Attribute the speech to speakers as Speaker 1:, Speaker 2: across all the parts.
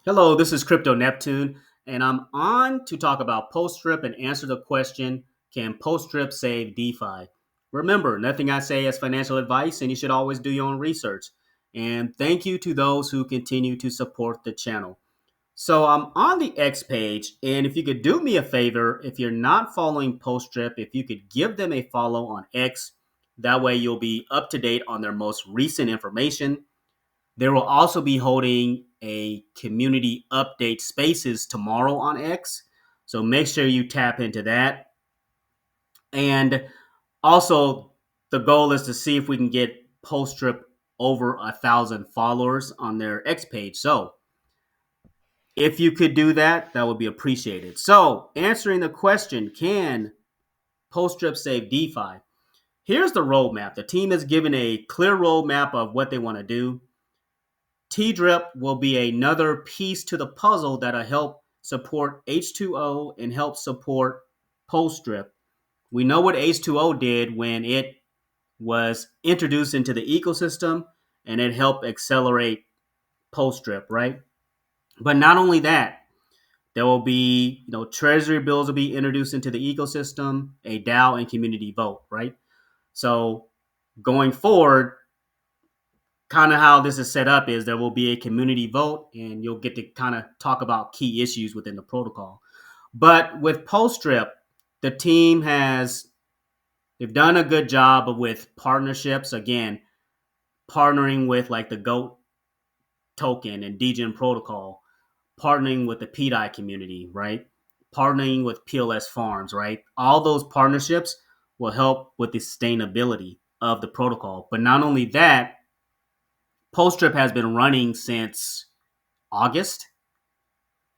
Speaker 1: Hello, this is Crypto Neptune, and I'm on to talk about PulseDrip and answer the question, can PulseDrip save DeFi? Remember, nothing I say is financial advice, and you should always do your own research. And thank you to those who continue to support the channel. So I'm on the X page, and if you could do me a favor, if you're not following PulseDrip, if you could give them a follow on X, that way you'll be up to date on their most recent information. They will also be holding a community update spaces tomorrow on X. So make sure you tap into that. And also, the goal is to see if we can get PostStrip over 1,000 followers on their X page. So if you could do that, that would be appreciated. So answering the question, can PostStrip save DeFi? Here's the roadmap. The team has given a clear roadmap of what they want to do. T-Drip will be another piece to the puzzle that'll help support H2O and help support PulseDrip. We know what H2O did when it was introduced into the ecosystem and it helped accelerate PulseDrip, right? But not only that, there will be, treasury bills will be introduced into the ecosystem, a DAO and community vote, right? So going forward, kind of how this is set up is there will be a community vote and you'll get to kind of talk about key issues within the protocol. But with PostStrip, the team has they've done a good job with partnerships. Again, partnering with like the GOAT token and DGen protocol, partnering with the PDI community, right? Partnering with PLS farms, right? All those partnerships will help with the sustainability of the protocol. But not only that, PostStrip has been running since August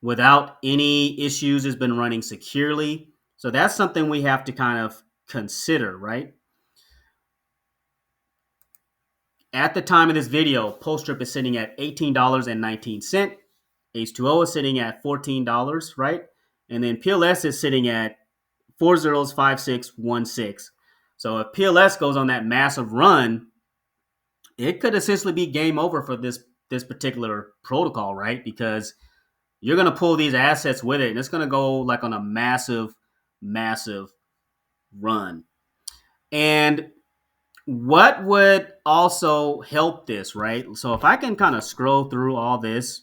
Speaker 1: without any issues. Has been running securely. So that's something we have to kind of consider, right? At the time of this video, PostStrip is sitting at $18.19. H2O is sitting at $14, right? And then PLS is sitting at 405616. So if PLS goes on that massive run, it could essentially be game over for this particular protocol, right? Because you're going to pull these assets with it, and it's going to go like on a massive, massive run. And what would also help this, right? So if I can kind of scroll through all this,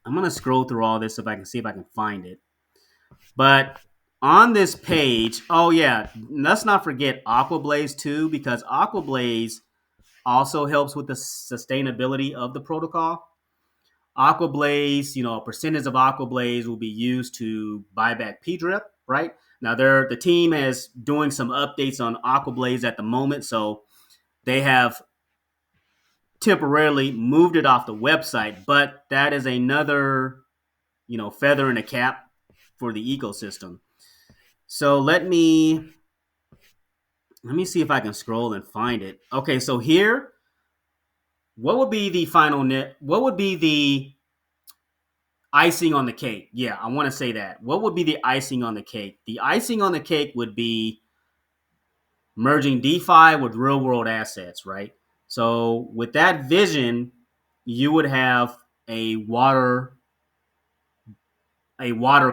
Speaker 1: I'm going to scroll through all this if I can see if I can find it. But on this page, oh yeah, let's not forget Aquablaze too, because Aquablaze also helps with the sustainability of the protocol. Aquablaze, a percentage of Aquablaze will be used to buy back PDRIP, right? Now the team is doing some updates on Aquablaze at the moment, so they have temporarily moved it off the website, but that is another, feather in the cap for the ecosystem. So let me see if I can scroll and find it. Okay, so here, what would be the final net? What would be the icing on the cake? Yeah, I want to say that. What would be the icing on the cake? The icing on the cake would be merging DeFi with real world assets, right? So with that vision, you would have a water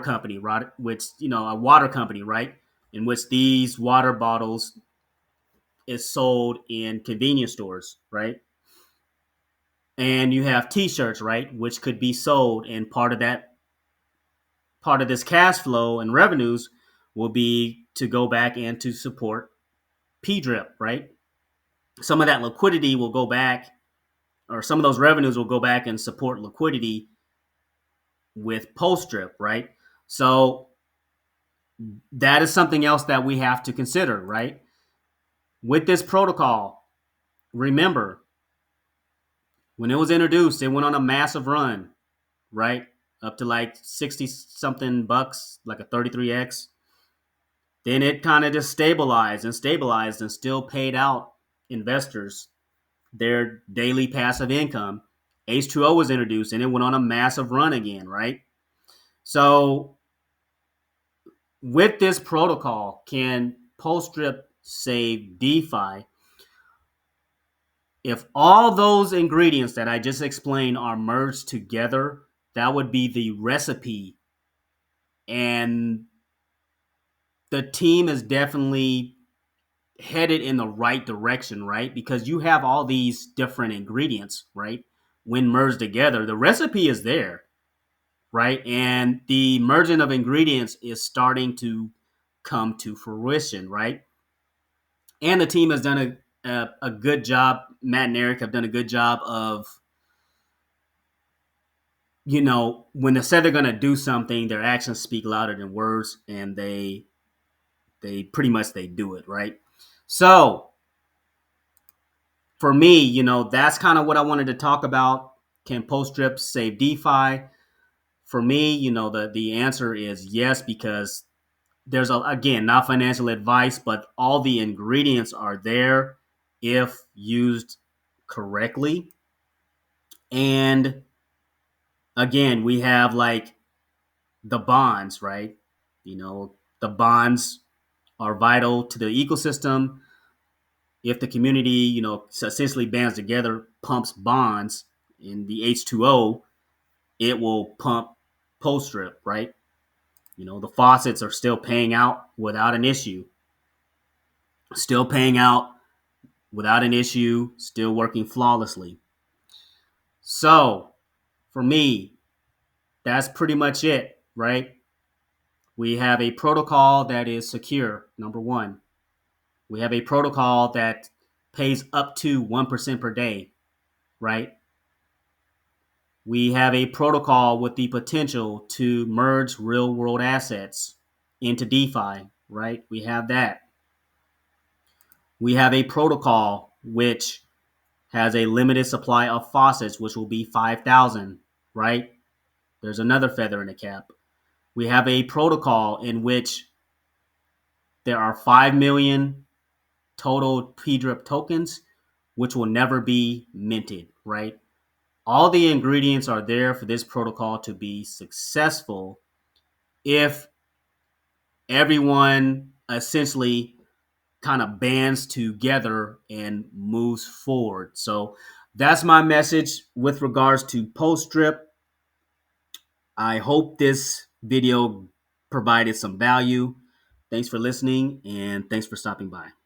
Speaker 1: company, right? Which a water company, right? In which these water bottles is sold in convenience stores, right? And you have T-shirts, right, which could be sold, and part of this cash flow and revenues will be to go back and to support PDRIP, right? Some of that liquidity will go back, or some of those revenues will go back and support liquidity with PulseDrip, right? So that is something else that we have to consider, right? With this protocol, remember, when it was introduced, it went on a massive run, right? Up to like 60 something bucks, like a 33x. Then it kind of just stabilized and still paid out investors their daily passive income. H2O was introduced and it went on a massive run again, right? So with this protocol, can PulseDrip save DeFi? If all those ingredients that I just explained are merged together, that would be the recipe. And the team is definitely headed in the right direction, right? Because you have all these different ingredients, right? When merged together, the recipe is there, right? And the merging of ingredients is starting to come to fruition, right? And the team has done a good job. Matt and Eric have done a good job of, when they said they're going to do something, their actions speak louder than words, and they pretty much they do it, right? So for me, that's kind of what I wanted to talk about. Can PulseDrip save DeFi? For me, the answer is yes, because there's again, not financial advice, but all the ingredients are there if used correctly. And again, we have like the bonds, right? The bonds are vital to the ecosystem. If the community, essentially bands together, pumps bonds in the H2O, it will pump PulseDrip, right? The faucets are still paying out without an issue. Still paying out without an issue, still working flawlessly. So, for me, that's pretty much it, right? We have a protocol that is secure, number one. We have a protocol that pays up to 1% per day, right? We have a protocol with the potential to merge real world assets into DeFi, right? We have that. We have a protocol which has a limited supply of faucets, which will be 5,000, right? There's another feather in the cap. We have a protocol in which there are 5 million total PDRIP tokens, which will never be minted, right? All the ingredients are there for this protocol to be successful if everyone essentially kind of bands together and moves forward. So that's my message with regards to PulseDrip. I hope this video provided some value. Thanks for listening and thanks for stopping by.